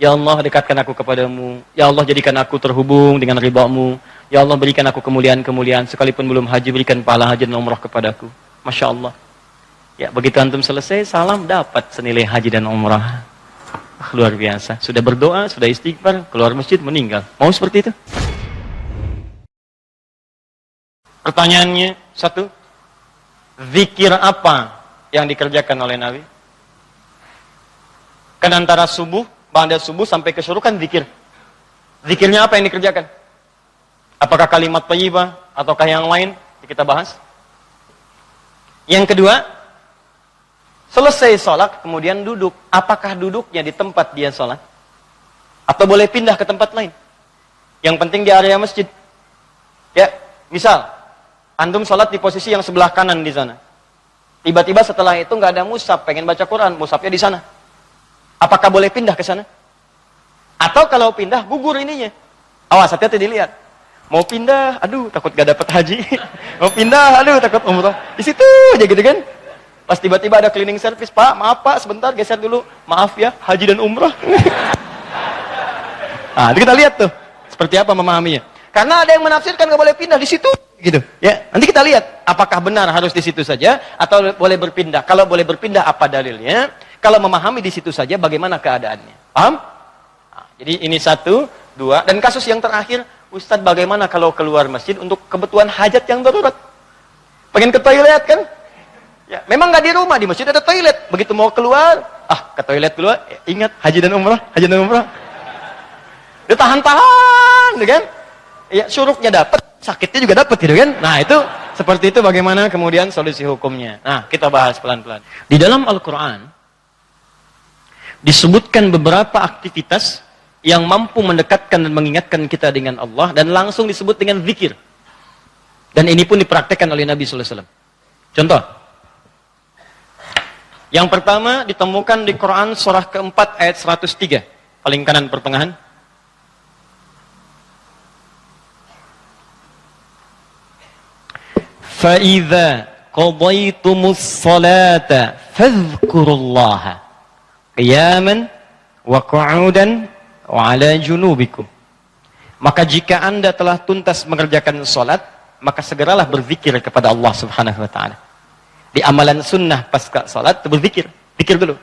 Ya Allah, dekatkan aku kepadamu. Ya Allah, jadikan aku terhubung dengan ridha-Mu. Ya Allah, berikan aku kemuliaan-kemuliaan. Sekalipun belum haji, berikan pahala haji dan umrah kepadaku. Masya Allah. Ya, begitu antum selesai, salam dapat senilai haji dan umrah. Luar biasa. Sudah berdoa, sudah istighfar, keluar masjid, meninggal. Mau seperti itu? Pertanyaannya, satu. Zikir apa yang dikerjakan oleh Nabi? Kan antara subuh, ba'da subuh sampai ke syuruk kan zikir. Zikirnya apa yang dikerjakan? Apakah kalimat thayyibah ataukah yang lain? Kita bahas. Yang kedua, selesai sholat kemudian duduk. Apakah duduknya di tempat dia sholat? Atau boleh pindah ke tempat lain? Yang penting di area masjid. Ya, misal antum sholat di posisi yang sebelah kanan di sana. Tiba-tiba setelah itu nggak ada mushaf, pengen baca Quran, mushafnya di sana. Apakah boleh pindah ke sana? Atau kalau pindah, gugur ininya. Awas, hati-hati dilihat. Mau pindah, aduh takut gak dapat haji. Mau pindah, aduh takut umroh. Di situ aja gitu kan. Pas tiba-tiba ada cleaning service, Pak, maaf Pak, sebentar geser dulu. Maaf ya, haji dan umroh. Nah, kita lihat tuh, seperti apa memahaminya. Karena ada yang menafsirkan gak boleh pindah di situ, gitu. Ya, nanti kita lihat apakah benar harus di situ saja atau boleh berpindah. Kalau boleh berpindah, apa dalilnya? Kalau memahami di situ saja, bagaimana keadaannya? Paham? Nah, jadi ini satu, dua, dan kasus yang terakhir, Ustadz, bagaimana kalau keluar masjid untuk kebutuhan hajat yang darurat? Pengen ke toilet kan? Ya, memang nggak di rumah, di masjid ada toilet. Begitu mau keluar, ke toilet keluar, ingat haji dan umrah, haji dan umrah. Dia tahan-tahan, kan? Ya, syuruknya dapat, sakitnya juga dapat, gitu kan? Nah, itu seperti itu bagaimana kemudian solusi hukumnya. Nah, kita bahas pelan-pelan. Di dalam Al-Quran disebutkan beberapa aktivitas yang mampu mendekatkan dan mengingatkan kita dengan Allah dan langsung disebut dengan zikir. Dan ini pun dipraktekkan oleh Nabi sallallahu alaihi wasallam. Contoh. Yang pertama ditemukan di Quran surah keempat ayat 103, paling kanan pertengahan. Fa idza qadaytumus salata fadhkurullaha qiyaman wa qu'udan wa ala junubikum. Maka jika Anda telah tuntas mengerjakan salat, maka segeralah berzikir kepada Allah Subhanahu wa taala. Di amalan sunnah pasca salat berzikir, zikir dulu.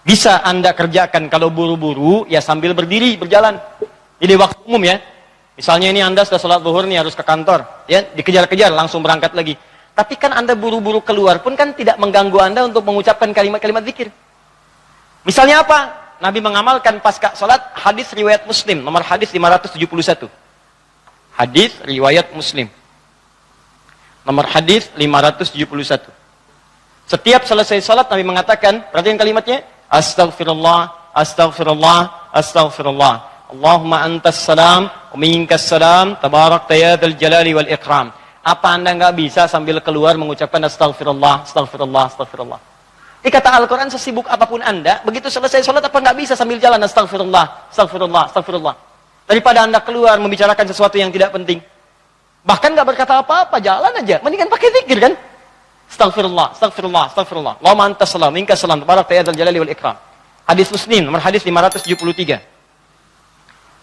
Bisa Anda kerjakan kalau buru-buru ya sambil berdiri, berjalan. Jadi waktu umum ya. Misalnya ini Anda sudah salat zuhur nih harus ke kantor, ya, dikejar-kejar langsung berangkat lagi. Tapi kan Anda buru-buru keluar pun kan tidak mengganggu Anda untuk mengucapkan kalimat-kalimat zikir. Misalnya apa? Nabi mengamalkan pasca salat hadis riwayat Muslim, nomor hadis 571. Hadis riwayat Muslim. Nomor hadis 571. Setiap selesai salat Nabi mengatakan, perhatikan kalimatnya, Astaghfirullah, Astaghfirullah, Astaghfirullah. Allahumma antas salam, wa minkas salam, tabarakta ya dzal jalali wal ikram. Apa Anda nggak bisa sambil keluar mengucapkan Astaghfirullah, Astaghfirullah, Astaghfirullah? Ini kata Al-Quran, sesibuk apapun Anda, begitu selesai sholat apa nggak bisa sambil jalan Astaghfirullah, Astaghfirullah, Astaghfirullah. Daripada Anda keluar membicarakan sesuatu yang tidak penting. Bahkan nggak berkata apa-apa, jalan aja. Mendingan pakai zikir kan? Astaghfirullah, Astaghfirullah, Astaghfirullah. Allahumma antas salam, minkas salam, tabarakta ya dzal jalali wal ikram. Hadis Muslim, nomor hadis 573.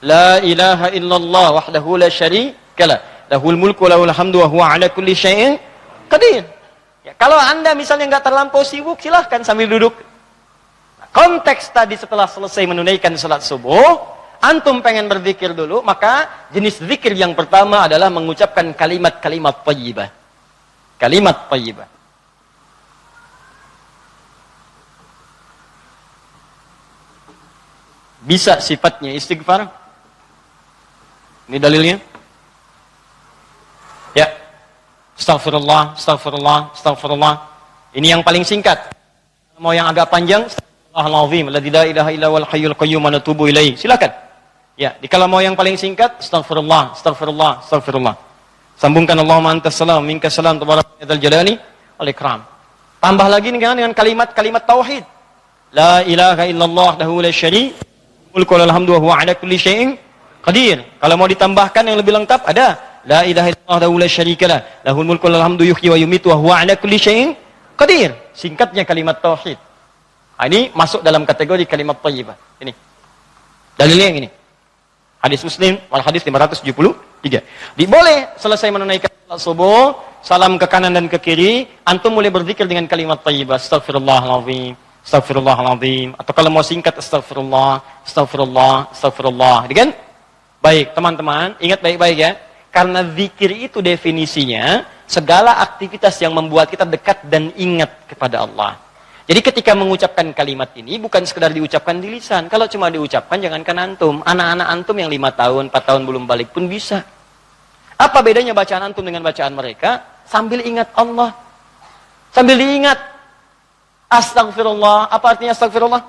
La ilaha illallah wahdahu la syarika lah. Lahul mulku wa lahul hamdu wa huwa ala kulli syai'in qadir. Ya, kalau Anda misalnya nggak terlampau sibuk, silahkan sambil duduk. Nah, konteks tadi setelah selesai menunaikan salat subuh, antum pengen berzikir dulu, maka jenis zikir yang pertama adalah mengucapkan kalimat-kalimat thayyibah. Kalimat thayyibah. Bisa sifatnya istighfar. Ini dalilnya. Ya. Astaghfirullah, astaghfirullah, astaghfirullah. Ini yang paling singkat. Mau yang agak panjang, Astaghfirullahaladzim, alladzi la ilaha illa huwal hayyul qayyum wa natubu ilaihi. Silakan. Ya, kalau mau yang paling singkat, astaghfirullah, astaghfirullah, astaghfirullah. Sambungkan Allahumma antas salam, minkas salam, tabarakta ya dzal jalali wal ikram. Tambah lagi dengan kalimat-kalimat tauhid. La ilaha illallah wahdahu la syarika lahu, mulku wa lahul hamdu wa huwa ala kulli syai'in qadir. Kalau mau ditambahkan yang lebih lengkap ada La ilaha illallah wahdahu la syarika lah, lahul mulku wa lahul hamdu yuhyi wa yumiitu wa huwa ala kulli syai'in qadir. Singkatnya kalimat tauhid. Ini masuk dalam kategori kalimat thayyibah. Ini. Dalilnya yang ini. Hadis Muslim, wal hadis 573. Boleh selesai menunaikan salat subuh, salam ke kanan dan ke kiri, antum mulai berzikir dengan kalimat thayyibah, astagfirullahaladzim, astagfirullahaladzim, atau kalau mau singkat astagfirullah, astagfirullah, astagfirullah. Kan? Baik, teman-teman, ingat baik-baik ya. Karena zikir itu definisinya segala aktivitas yang membuat kita dekat dan ingat kepada Allah. Jadi ketika mengucapkan kalimat ini bukan sekedar diucapkan di lisan. Kalau cuma diucapkan jangankan antum. Anak-anak antum yang 5 tahun, 4 tahun belum balik pun bisa. Apa bedanya bacaan antum dengan bacaan mereka? Sambil ingat Allah. Sambil diingat. Astagfirullah. Apa artinya astagfirullah?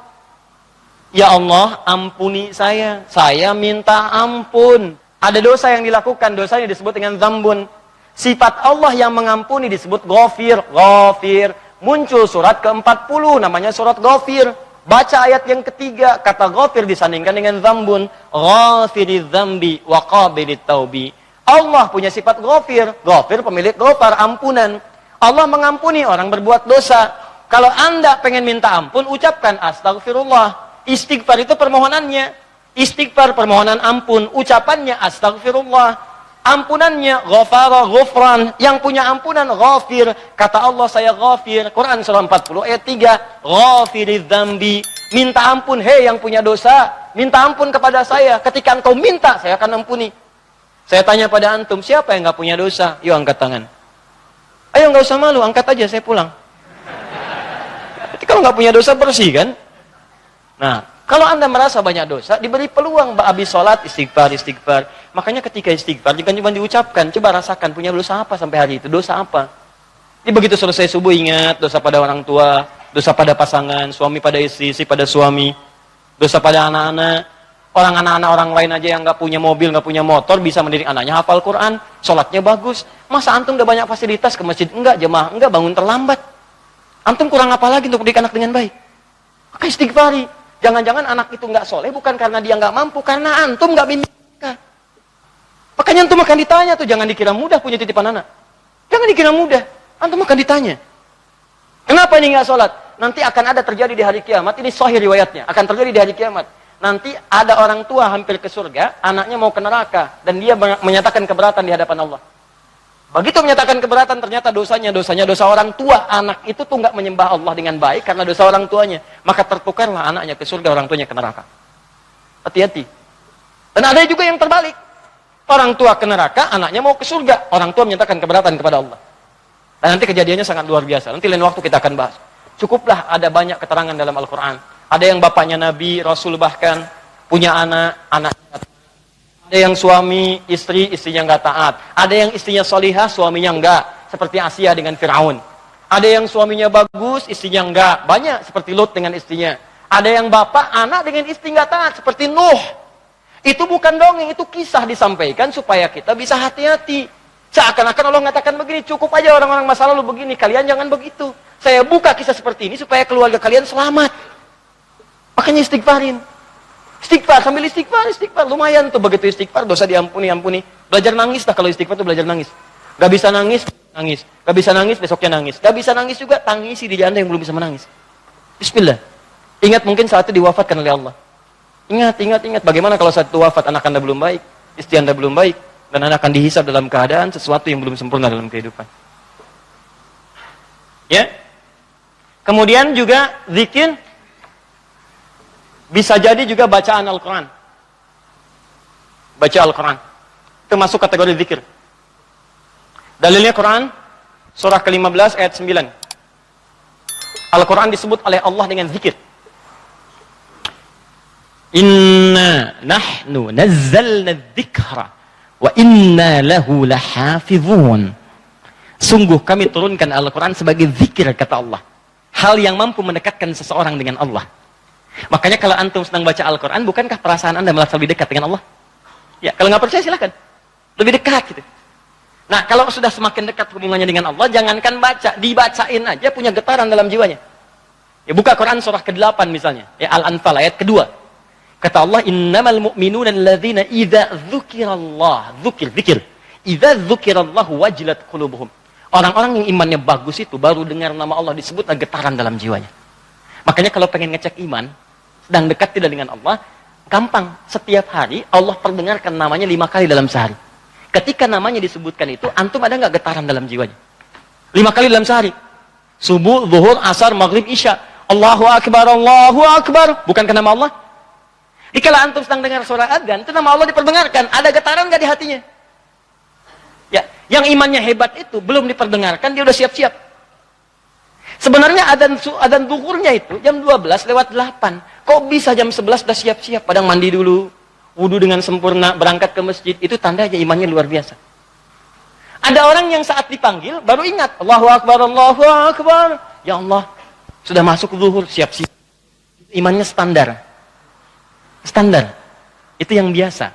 Ya Allah, ampuni saya. Saya minta ampun. Ada dosa yang dilakukan. Dosanya disebut dengan zambun. Sifat Allah yang mengampuni disebut ghafir. Ghafir. Muncul surat ke-40 namanya surat Ghafir. Baca ayat yang ketiga, kata Ghafir disandingkan dengan zambun. Ghafiriz zambi wa qabilit taubi. Allah punya sifat Ghafir. Ghafir pemilik ghafar, ampunan. Allah mengampuni orang berbuat dosa. Kalau Anda pengen minta ampun, ucapkan astagfirullah. Istighfar itu permohonannya. Istighfar permohonan ampun, ucapannya astagfirullah. Ampunannya ghafara ghufran, yang punya ampunan ghafir. Kata Allah, saya ghafir. Quran surah 40 ayat 3. Ghafiriz dzambi, minta ampun hei yang punya dosa, minta ampun kepada saya. Ketika engkau minta, saya akan ampuni. Saya tanya pada antum, siapa yang enggak punya dosa? Yuk angkat tangan. Ayo enggak usah malu, angkat aja, saya pulang. Kalau enggak punya dosa bersih kan? Nah, kalau Anda merasa banyak dosa, diberi peluang habis sholat, istighfar, istighfar. Makanya ketika istighfar, jangan cuma diucapkan. Coba rasakan, punya dosa apa sampai hari itu? Dosa apa? Jadi begitu selesai subuh, ingat dosa pada orang tua, dosa pada pasangan, suami pada istri, istri pada suami, dosa pada anak-anak. Anak-anak orang lain aja yang nggak punya mobil, nggak punya motor, bisa mendidik anaknya hafal Quran, sholatnya bagus. Masa antum udah banyak fasilitas ke masjid? Enggak, jemaah, enggak, bangun terlambat. Antum kurang apa lagi untuk mendidik anak dengan baik? Maka istighfari. Jangan-jangan anak itu nggak soleh bukan karena dia nggak mampu, karena antum nggak bimbing mereka. Makanya antum akan ditanya tuh, jangan dikira mudah punya titipan anak. Jangan dikira mudah, antum akan ditanya. Kenapa ini nggak sholat? Nanti akan ada terjadi di hari kiamat, ini sahih riwayatnya, akan terjadi di hari kiamat. Nanti ada orang tua hampir ke surga, anaknya mau ke neraka, dan dia menyatakan keberatan di hadapan Allah. Begitu menyatakan keberatan, ternyata dosanya dosa orang tua. Anak itu tuh nggak menyembah Allah dengan baik karena dosa orang tuanya. Maka tertukarlah anaknya ke surga, orang tuanya ke neraka. Hati-hati. Dan ada juga yang terbalik. Orang tua ke neraka, anaknya mau ke surga. Orang tua menyatakan keberatan kepada Allah. Dan nanti kejadiannya sangat luar biasa. Nanti lain waktu kita akan bahas. Cukuplah ada banyak keterangan dalam Al-Quran. Ada yang bapaknya Nabi, Rasul bahkan, punya anaknya ada yang suami, istrinya nggak taat. Ada yang istrinya solihah, suaminya nggak. Seperti Asia dengan Fir'aun. Ada yang suaminya bagus, istrinya nggak. Banyak seperti Lut dengan istrinya. Ada yang bapak, anak dengan istri nggak taat. Seperti Nuh. Itu bukan dongeng, itu kisah disampaikan supaya kita bisa hati-hati. Seakan-akan Allah mengatakan begini, cukup aja orang-orang masa lalu begini. Kalian jangan begitu. Saya buka kisah seperti ini supaya keluarga kalian selamat. Makanya istighfarin. Istighfar, sambil istighfar, lumayan tuh begitu istighfar, dosa diampuni, ampuni. Belajar nangis lah kalau istighfar tuh belajar nangis. Gak bisa nangis, nangis. Gak bisa nangis, besoknya nangis. Gak bisa nangis juga, tangisi diri Anda yang belum bisa menangis. Bismillah. Ingat mungkin saat itu diwafatkan oleh Allah. Ingat. Bagaimana kalau saat itu wafat, anak Anda belum baik, istri Anda belum baik, dan Anda akan dihisab dalam keadaan sesuatu yang belum sempurna dalam kehidupan. Ya. Kemudian juga zikir. Bisa jadi juga bacaan Al-Quran. Baca Al-Quran. Itu masuk kategori zikir. Dalilnya Quran, surah ke-15 ayat 9. Al-Quran disebut oleh Allah dengan zikir. Inna nahnu nazzalna dzikra wa inna lahu lahafizun. Sungguh kami turunkan Al-Quran sebagai zikir, kata Allah. Hal yang mampu mendekatkan seseorang dengan Allah. Makanya kalau antum sedang baca Al-Quran, bukankah perasaan Anda merasa lebih dekat dengan Allah? Ya, kalau nggak percaya silakan. Lebih dekat gitu. Nah, kalau sudah semakin dekat hubungannya dengan Allah, jangankan baca, dibacain aja punya getaran dalam jiwanya. Ya, buka Quran surah ke-8 misalnya, ya Al-Anfal ayat kedua. Kata Allah, "Innamal mu'minuna alladzina idza dzukirallah", zikir. "Idza dzukirallahu wajilat qulubuhum". Orang-orang yang imannya bagus itu baru dengar nama Allah disebut getaran dalam jiwanya. Makanya kalau pengen ngecek iman, sedang dekat tidak dengan Allah, Gampang. Setiap hari Allah perdengarkan namanya 5 kali dalam sehari. Ketika namanya disebutkan itu, antum ada nggak getaran dalam jiwanya? 5 kali dalam sehari. Subuh, zuhur, asar, maghrib, isya. Allahu Akbar, Allahu Akbar. Bukankah nama Allah? Dikala antum sedang dengar suara adzan, itu nama Allah diperdengarkan. Ada getaran nggak di hatinya? Ya, yang imannya hebat itu belum diperdengarkan, dia udah siap-siap. Sebenarnya adzan zuhurnya itu jam 12:08. Kok bisa jam 11 udah siap-siap? Padang mandi dulu, wudu dengan sempurna, berangkat ke masjid. Itu tandanya imannya luar biasa. Ada orang yang saat dipanggil baru ingat, Allahu Akbar, Allahu Akbar. Ya Allah, sudah masuk zuhur, siap-siap. Imannya standar. Standar. Itu yang biasa.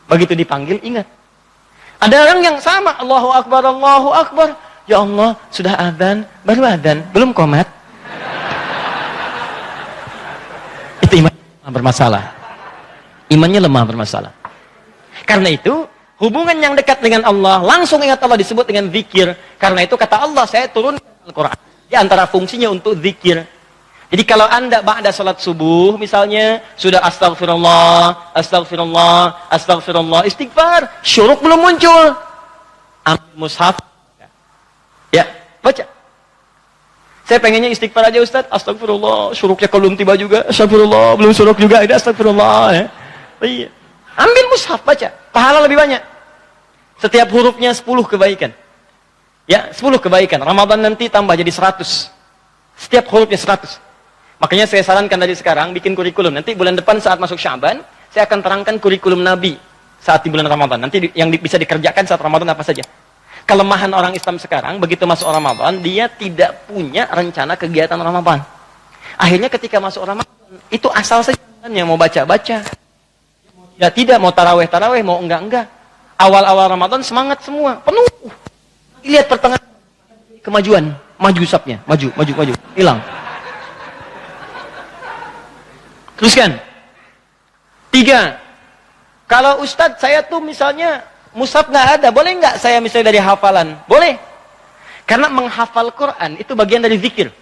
Begitu dipanggil, ingat. Ada orang yang sama, Allahu Akbar, Allahu Akbar. Ya Allah, sudah adzan, baru adzan, belum qomat. Itu iman bermasalah. Imannya lemah bermasalah. Karena itu, hubungan yang dekat dengan Allah, langsung ingat Allah disebut dengan zikir. Karena itu kata Allah, saya turunkan Al-Quran. Di antara fungsinya untuk zikir. Jadi kalau anda ba'da salat subuh, misalnya, sudah astagfirullah, astagfirullah, astagfirullah, istighfar, syuruk belum muncul. Ambil mushaf. Ya, baca. Saya pengennya istighfar aja Ustaz, astagfirullah, syuruknya belum tiba juga, astagfirullah, belum syuruk juga, ada astagfirullah. Ya. Iya. Ambil mushaf, baca. Pahala lebih banyak. Setiap hurufnya 10 kebaikan. Ya, 10 kebaikan. Ramadan nanti tambah jadi 100. Setiap hurufnya 100. Makanya saya sarankan dari sekarang bikin kurikulum. Nanti bulan depan saat masuk Sya'ban, saya akan terangkan kurikulum Nabi saat di bulan Ramadan. Nanti yang bisa dikerjakan saat Ramadan apa saja. Kelemahan orang Islam sekarang, begitu masuk Ramadan, dia tidak punya rencana kegiatan Ramadan. Akhirnya ketika masuk Ramadan, itu asal saja yang mau baca-baca. Ya tidak, mau taraweh-taraweh, mau enggak-enggak. Awal-awal Ramadan semangat semua, penuh. Lihat pertengahan, kemajuan, maju sapnya, maju, hilang. Teruskan. 3. Kalau Ustadz saya tuh misalnya mushaf nggak ada, boleh nggak saya misalnya dari hafalan? Boleh. Karena menghafal Quran itu bagian dari zikir.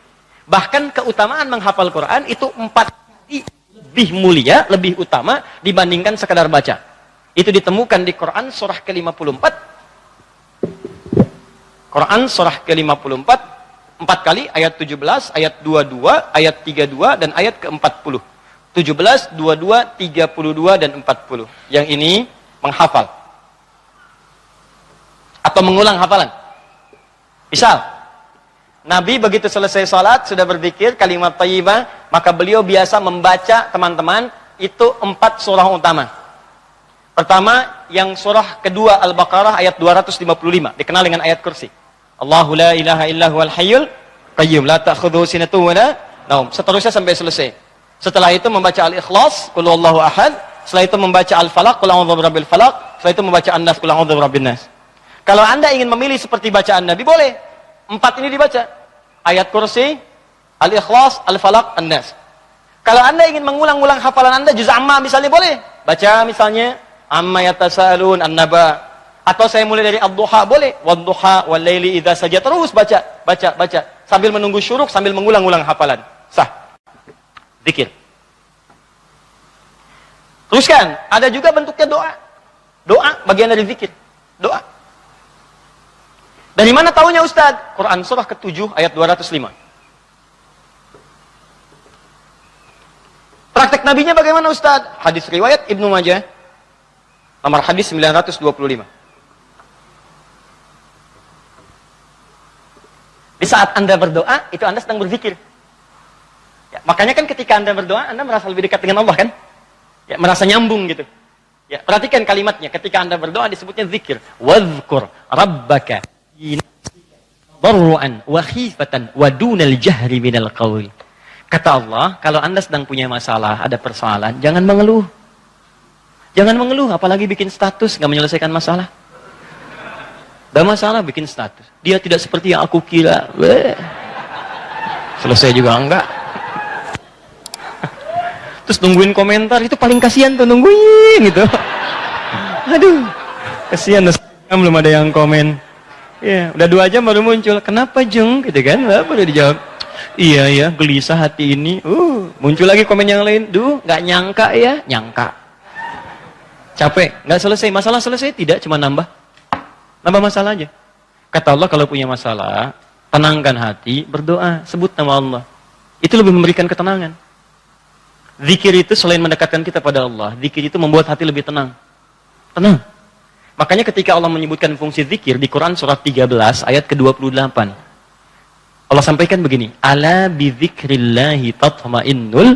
Bahkan keutamaan menghafal Quran itu 4 kali lebih mulia, lebih utama dibandingkan sekadar baca. Itu ditemukan di Quran surah ke-54. Quran surah ke-54 4 kali, ayat 17, ayat 22, ayat 32 dan ayat ke-40. 17, 22, 32 dan 40. Yang ini menghafal atau mengulang hafalan. Misal, Nabi begitu selesai salat sudah berzikir kalimat thayyibah, maka beliau biasa membaca, teman-teman, itu 4 surah utama. Pertama, yang surah kedua Al-Baqarah ayat 255, dikenal dengan ayat kursi. Allahu la ilaha illa huwal hayyul qayyum la ta'khudhuhu sinatun wa la naum. Seterusnya sampai selesai. Setelah itu membaca Al-Ikhlas, Qul huwallahu ahad. Setelah itu membaca Al-Falaq, Qul a'udzu birabbil falaq. Setelah itu membaca An-Nas, Qul a'udzu birabbin nas. Kalau Anda ingin memilih seperti bacaan Nabi, boleh. 4 ini dibaca. Ayat kursi, Al-Ikhlas, Al-Falaq, An-Nas. Kalau Anda ingin mengulang-ulang hafalan Anda, juz amma misalnya boleh. Baca misalnya Amma yatasaalun an-naba. Atau saya mulai dari ad-duha boleh. Wad-duha wal-laili idza saja, terus baca sambil menunggu syuruk, sambil mengulang-ulang hafalan. Sah. Zikir. Teruskan, ada juga bentuknya doa. Doa bagian dari zikir. Doa. Dari mana tahunya Ustaz? Quran surah ke-7 ayat 205. Praktek nabinya bagaimana Ustaz? Hadis riwayat Ibnu Majah. Nomor hadis 925. Di saat Anda berdoa, itu Anda sedang berzikir. Ya, makanya kan ketika Anda berdoa, Anda merasa lebih dekat dengan Allah kan? Ya, merasa nyambung gitu. Ya, perhatikan kalimatnya. Ketika Anda berdoa disebutnya zikir. Wadhkur rabbaka darru'an wa khifatan wa dunal jahri minal qawl. Kata Allah, kalau Anda sedang punya masalah, ada persoalan, jangan mengeluh. Jangan mengeluh, apalagi bikin status, nggak menyelesaikan masalah. Ada masalah, bikin status. Dia tidak seperti yang aku kira. Selesai juga enggak. Terus nungguin komentar, itu paling kasihan tuh, nungguin gitu. Aduh, kasihan, belum ada yang komen. Ya, udah 2 jam baru muncul. Kenapa Jung? Gitu kan, baru dijawab. Iya ya, gelisah hati ini. Muncul lagi komen yang lain. Duh, nggak nyangka ya, nyangka. Capek, nggak selesai. Masalah selesai tidak, cuma nambah masalah aja. Kata Allah, kalau punya masalah, tenangkan hati, berdoa, sebut nama Allah. Itu lebih memberikan ketenangan. Zikir itu selain mendekatkan kita pada Allah, zikir itu membuat hati lebih tenang. Tenang. Makanya ketika Allah menyebutkan fungsi zikir di Quran surat 13 ayat ke-28. Allah sampaikan begini, ala bidzikrillahi tatma'innul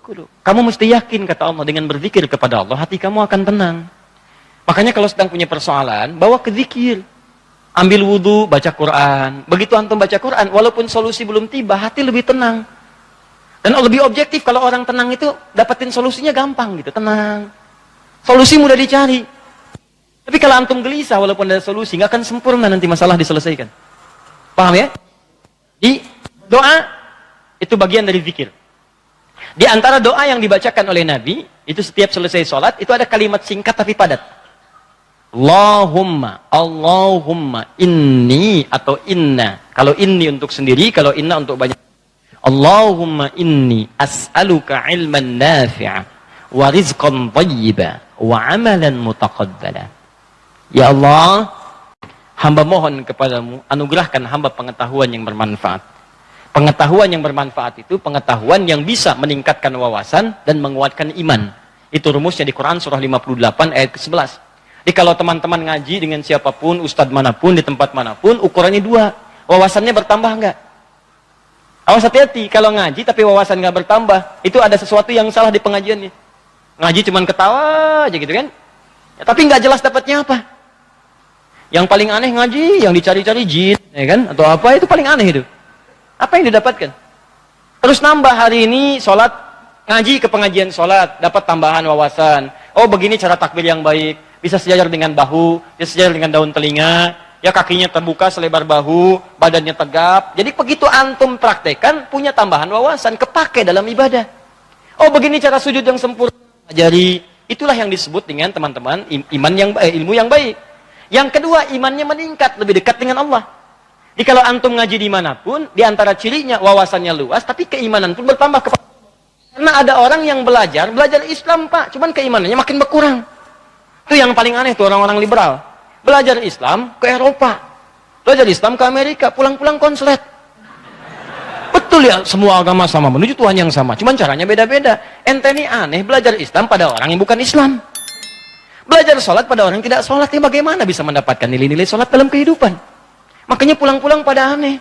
qulub. Kamu mesti yakin, kata Allah, dengan berzikir kepada Allah, hati kamu akan tenang. Makanya kalau sedang punya persoalan, bawa ke zikir. Ambil wudu, baca Quran. Begitu antum baca Quran, walaupun solusi belum tiba, hati lebih tenang. Dan lebih objektif, kalau orang tenang itu dapetin solusinya gampang gitu, tenang. Solusi mudah dicari. Tapi kalau antum gelisah, walaupun ada solusi, nggak akan sempurna nanti masalah diselesaikan. Paham ya? Di doa, itu bagian dari zikir. Di antara doa yang dibacakan oleh Nabi, itu setiap selesai sholat, itu ada kalimat singkat tapi padat. Allahumma inni atau inna. Kalau inni untuk sendiri, kalau inna untuk banyak. Allahumma inni as'aluka ilman nafi'a wa rizqan thayyiba wa amalan mutaqabbala. Ya Allah, hamba mohon kepadamu, anugerahkan hamba pengetahuan yang bermanfaat. Pengetahuan yang bermanfaat itu pengetahuan yang bisa meningkatkan wawasan dan menguatkan iman. Itu rumusnya di Quran surah 58 ayat ke-11. Jadi kalau teman-teman ngaji dengan siapapun, ustadz manapun, di tempat manapun, ukurannya dua. Wawasannya bertambah enggak? Awas hati-hati, kalau ngaji tapi wawasan enggak bertambah, itu ada sesuatu yang salah di pengajiannya. Ngaji cuman ketawa aja gitu kan? Ya, tapi enggak jelas dapatnya apa. Yang paling aneh ngaji, yang dicari-cari jin, ya kan? Atau apa, itu paling aneh itu. Apa yang didapatkan? Terus nambah hari ini sholat, ngaji ke pengajian sholat, dapat tambahan wawasan. Oh begini cara takbir yang baik, bisa sejajar dengan bahu, bisa sejajar dengan daun telinga, ya kakinya terbuka selebar bahu, badannya tegap. Jadi begitu antum praktekan, punya tambahan wawasan, kepake dalam ibadah. Oh begini cara sujud yang sempurna, ajari. Itulah yang disebut dengan teman-teman ilmu yang baik. Yang kedua, imannya meningkat, lebih dekat dengan Allah. Jadi kalau antum ngaji dimanapun, di antara cirinya wawasannya luas, tapi keimanan pun bertambah. Karena ada orang yang belajar Islam Pak, cuman keimanannya makin berkurang. Itu yang paling aneh tuh orang-orang liberal. Belajar Islam ke Eropa, belajar Islam ke Amerika, pulang-pulang konslet. Betul ya, semua agama sama, menuju Tuhan yang sama, cuman caranya beda-beda. Ente ini aneh, belajar Islam pada orang yang bukan Islam. Belajar sholat pada orang yang tidak sholat, ya bagaimana bisa mendapatkan nilai-nilai sholat dalam kehidupan? Makanya pulang-pulang pada aneh.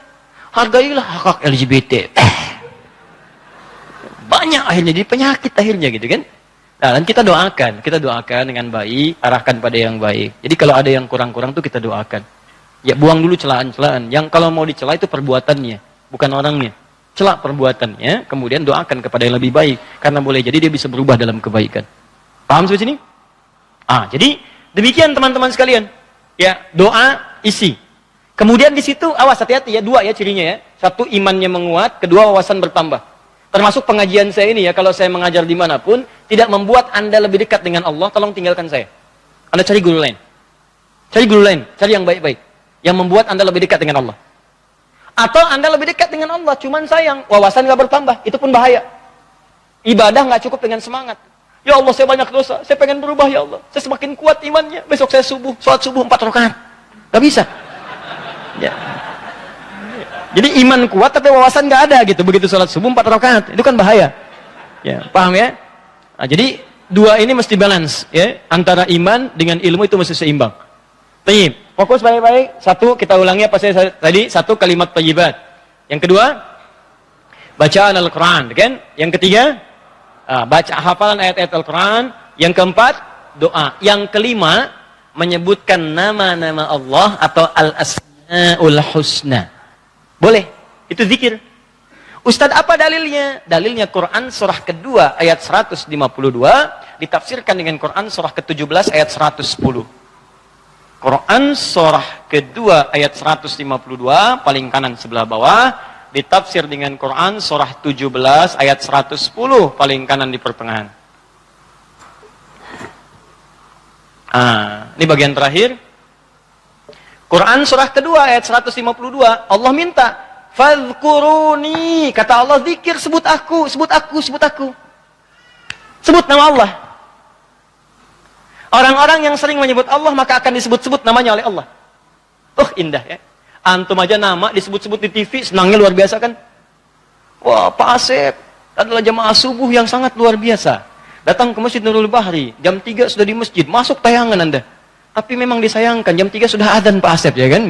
Hargailah hak LGBT. Banyak akhirnya, jadi penyakit akhirnya gitu kan. Nah, dan kita doakan dengan baik, arahkan pada yang baik. Jadi kalau ada yang kurang-kurang tuh kita doakan. Ya buang dulu celaan-celaan. Yang kalau mau dicela itu perbuatannya, bukan orangnya. Celak perbuatannya, kemudian doakan kepada yang lebih baik. Karena boleh jadi dia bisa berubah dalam kebaikan. Paham sampai sini? Jadi demikian teman-teman sekalian. Ya, doa isi. Kemudian di situ awas hati-hati ya, dua ya cirinya ya. Satu, imannya menguat, kedua wawasan bertambah. Termasuk pengajian saya ini ya, kalau saya mengajar dimanapun, tidak membuat Anda lebih dekat dengan Allah, tolong tinggalkan saya. Anda cari guru lain. Cari guru lain, cari yang baik-baik. Yang membuat Anda lebih dekat dengan Allah. Atau Anda lebih dekat dengan Allah, cuman sayang, wawasan gak bertambah, itu pun bahaya. Ibadah gak cukup dengan semangat. Ya Allah, saya banyak dosa, saya pengen berubah ya Allah. Saya semakin kuat imannya, besok saya sholat subuh 4 rakaat. Gak bisa. Ya. Jadi iman kuat tapi wawasan gak ada gitu. Begitu sholat subuh 4 rakaat, itu kan bahaya. Ya, paham ya? Jadi dua ini mesti balance ya, antara iman dengan ilmu itu mesti seimbang. Tayyib. Fokus baik-baik. Satu, kita ulangi apa saya tadi, satu kalimat thayyibat. Yang kedua, bacaan Al-Quran, kan? Yang ketiga, baca hafalan ayat-ayat Al-Quran. Yang keempat, doa. Yang kelima, menyebutkan nama-nama Allah atau Al-Asma'ul Husna. Boleh, itu zikir. Ustadz, apa dalilnya? Dalilnya Quran surah kedua ayat 152 ditafsirkan dengan Quran surah ke-17 ayat 110. Quran surah kedua ayat 152 paling kanan sebelah bawah ditafsir dengan Quran surah 17 ayat 110 paling kanan di pertengahan. Ini bagian terakhir. Quran surah kedua ayat 152 Allah minta Fadhkuruni. Kata Allah, zikir, sebut aku, sebut aku, sebut aku. Sebut nama Allah. Orang-orang yang sering menyebut Allah, maka akan disebut-sebut namanya oleh Allah. Indah ya. Antum aja nama disebut-sebut di TV, senangnya luar biasa kan? Wah, Pak Asep adalah jamaah subuh yang sangat luar biasa. Datang ke Masjid Nurul Bahri, jam 3 sudah di masjid, masuk tayangan Anda. Tapi memang disayangkan, jam 3 sudah adzan Pak Asep, ya kan?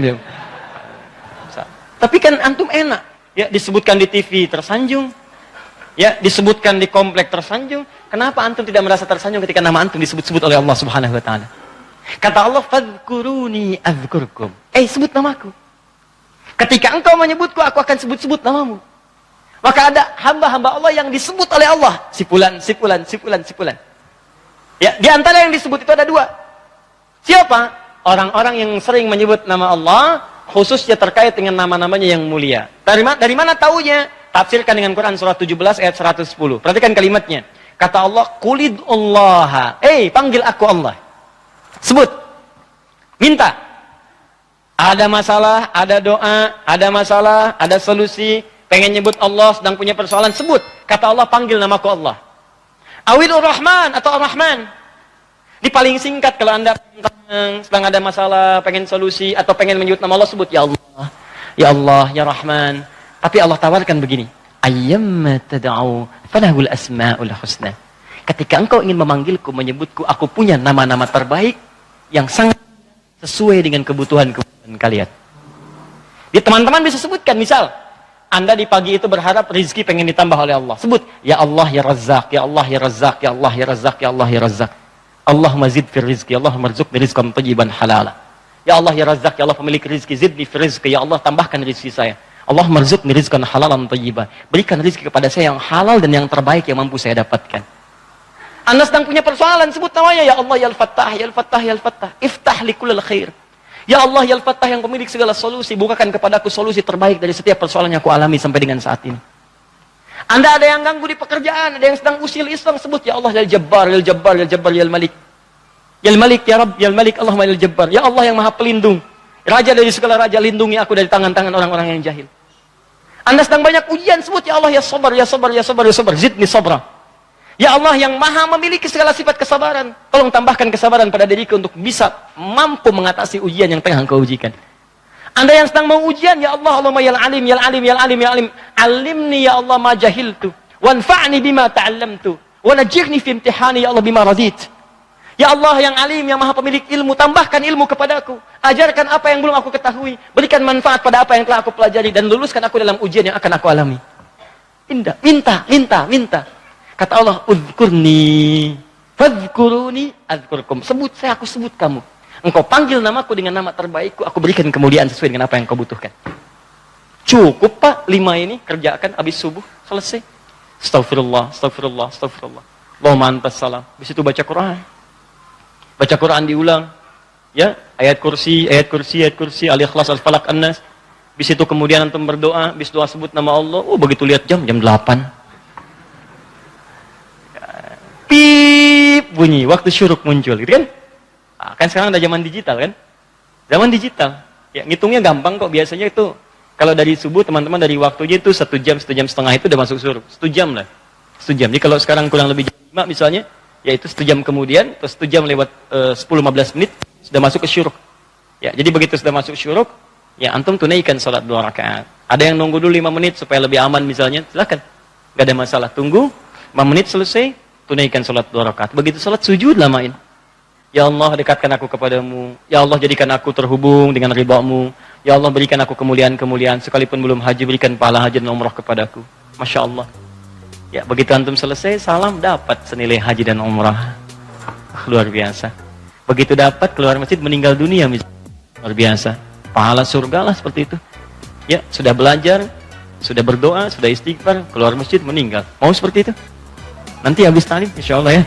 Tapi kan antum enak. Ya, disebutkan di TV tersanjung. Ya, disebutkan di komplek tersanjung. Kenapa antum tidak merasa tersanjung ketika nama antum disebut-sebut oleh Allah Subhanahu wa taala? Kata Allah, "Fadhkuruni adzkurkum." Sebut namaku. Ketika engkau menyebutku, aku akan sebut-sebut namamu. Maka ada hamba-hamba Allah yang disebut oleh Allah. Sipulan, sipulan, sipulan, sipulan. Ya, di antara yang disebut itu ada 2. Siapa? Orang-orang yang sering menyebut nama Allah, khususnya terkait dengan nama-namanya yang mulia. Dari mana taunya? Tafsirkan dengan Quran surah 17 ayat 110. Perhatikan kalimatnya. Kata Allah, "Qulidullaha." Panggil aku Allah. Sebut. Minta. Ada masalah, ada doa, ada masalah, ada solusi, pengen nyebut Allah, sedang punya persoalan, sebut. Kata Allah, panggil namaku Allah. Awilur Rahman atau Ar-Rahman. Di paling singkat kalau Anda sedang ada masalah, pengen solusi, atau pengen menyebut nama Allah, sebut ya Allah, ya Allah, ya Rahman. Tapi Allah tawarkan begini, ayyamma tad'u falahul asma'ul husna. Ketika engkau ingin memanggilku, menyebutku, aku punya nama-nama terbaik yang sangat sesuai dengan kebutuhan kalian. Di teman-teman bisa sebutkan, misal Anda di pagi itu berharap rezeki pengen ditambah oleh Allah. Sebut, ya Allah ya Razzaq, ya Allah ya Razzaq, ya Allah ya Razzaq, ya Allah ya Razzaq. Allahumma zid fir rizqi, Allahumma rzuqni rizqan thayyiban halala. Ya Allah ya Razzaq, ya Allah pemilik rezeki, zidni fir rizqi, ya Allah tambahkan rezeki saya. Allahumma rzuqni rizqan halalan thayyiban. Berikan rezeki kepada saya yang halal dan yang terbaik yang mampu saya dapatkan. Anda sedang punya persoalan, sebut namanya, ya Allah ya Al-Fattah, ya Al-Fattah, ya Al-Fattah. Iftah li kullil khair. Ya Allah ya Al-Fattah yang pemilik segala solusi, bukakan kepadaku solusi terbaik dari setiap persoalan yang aku alami sampai dengan saat ini. Anda ada yang ganggu di pekerjaan, ada yang sedang usil Islam, sebut ya Allah ya Jabbar, ya Jabbar, ya Jabbar, ya Malik. Ya Malik, ya Rabb, ya Malik, Allahumma ya Jabbar. Ya Allah yang Maha Pelindung. Raja dari segala raja, lindungi aku dari tangan-tangan orang-orang yang jahil. Anda sedang banyak ujian, sebut ya Allah ya Sabar, ya Sabar, ya Sabar, ya Sabar. Zidni sabra. Ya Allah yang Maha memiliki segala sifat kesabaran, tolong tambahkan kesabaran pada diriku untuk bisa mampu mengatasi ujian yang tengah engkau ujikan. Anda yang sedang mau ujian, ya Allah, Allahumma ya Alim, ya Alim, ya Alim, ya Alim. Alimni ya Allah ma jahiltu, wanfa'ni bima ta'allamtu, wa najirni fi imtihani ya Allah bima radit. Ya Allah yang Alim, yang Maha pemilik ilmu, tambahkan ilmu kepadaku. Ajarkan apa yang belum aku ketahui, berikan manfaat pada apa yang telah aku pelajari, dan luluskan aku dalam ujian yang akan aku alami. Indah, minta, minta, minta. Kata Allah, "Udhkurni, fadhkuruni, adzkurkum." Sebut saya, aku sebut kamu. Engkau panggil namaku dengan nama terbaikku, aku berikan kemuliaan sesuai dengan apa yang kau butuhkan. Cukup Pak, 5 ini kerjakan habis subuh, selesai. Astaghfirullah, astaghfirullah, astaghfirullah. Allahumma antas salam. Habis itu baca Quran. Baca Quran diulang. Ya, ayat kursi, ayat kursi, ayat kursi, Al-Ikhlas, Al-Falaq, An-Nas. Habis itu kemudian antum berdoa, habis doa sebut nama Allah. Begitu lihat jam 8. Pip bunyi, waktu syuruk muncul, gitu kan? Kan sekarang ada zaman digital kan? Zaman digital. Ya, ngitungnya gampang kok, biasanya itu kalau dari subuh teman-teman dari waktunya itu 1 jam, 1 jam setengah itu udah masuk syuruk. 1 jam lah. 1 jam. Jadi kalau sekarang kurang lebih jam 5 misalnya, yaitu 1 jam kemudian, terus 1 jam lewat 10-15 menit sudah masuk ke syuruk. Ya, jadi begitu sudah masuk syuruk, ya antum tunaikan salat 2 rakaat. Ada yang nunggu dulu 5 menit supaya lebih aman misalnya, silakan. Gak ada masalah, tunggu 5 menit selesai. Tunaikan salat 2 rakaat. Begitu salat sujud lamain. Ya Allah dekatkan aku kepadamu. Ya Allah jadikan aku terhubung dengan ridha-Mu. Ya Allah berikan aku kemuliaan-kemuliaan. Sekalipun belum haji berikan pahala haji dan umrah kepadaku. Masya Allah. Ya begitu antum selesai salam dapat senilai haji dan umrah. Luar biasa. Begitu dapat keluar masjid meninggal dunia misalnya. Luar biasa. Pahala surga lah seperti itu. Ya sudah belajar, sudah berdoa, sudah istighfar, keluar masjid meninggal. Mau seperti itu? Nanti habis talim, insya Allah ya.